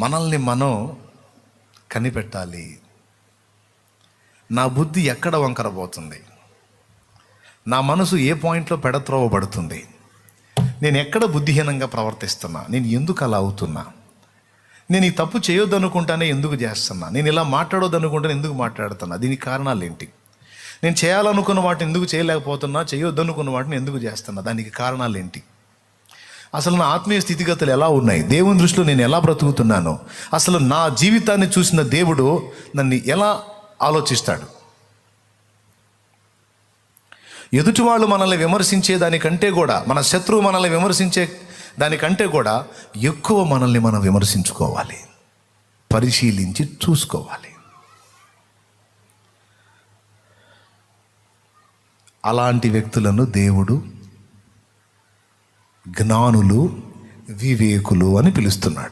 మనల్ని మనం కనిపెట్టాలి. నా బుద్ధి ఎక్కడ వంకరబోతుంది, నా మనసు ఏ పాయింట్లో పెడత్రోవబడుతుంది, నేను ఎక్కడ బుద్ధిహీనంగా ప్రవర్తిస్తున్నా, నేను ఎందుకు అలా అవుతున్నా, నేను ఈ తప్పు చేయొద్దు అనుకుంటానే ఎందుకు చేస్తున్నా, నేను ఇలా మాట్లాడొద్దు అనుకుంటానే ఎందుకు మాట్లాడుతున్నా, దీనికి కారణాలు ఏంటి, నేను చేయాలనుకున్న వాటిని ఎందుకు చేయలేకపోతున్నా, చేయొద్దు అనుకున్న వాటిని ఎందుకు చేస్తున్నా, దానికి కారణాలు ఏంటి, అసలు నా ఆత్మీయ స్థితిగతులు ఎలా ఉన్నాయి, దేవుని దృష్టిలో నేను ఎలా బ్రతుకుతున్నాను, అసలు నా జీవితాన్ని చూసిన దేవుడు నన్ను ఎలా ఆలోచిస్తాడు. ఎదుటి వాళ్ళు మనల్ని విమర్శించే దానికంటే కూడా, మన శత్రువు మనల్ని విమర్శించే దానికంటే కూడా ఎక్కువ మనల్ని మనం విమర్శించుకోవాలి, పరిశీలించి చూసుకోవాలి. అలాంటి వ్యక్తులను దేవుడు జ్ఞానులు, వివేకులు అని పిలుస్తున్నాడు.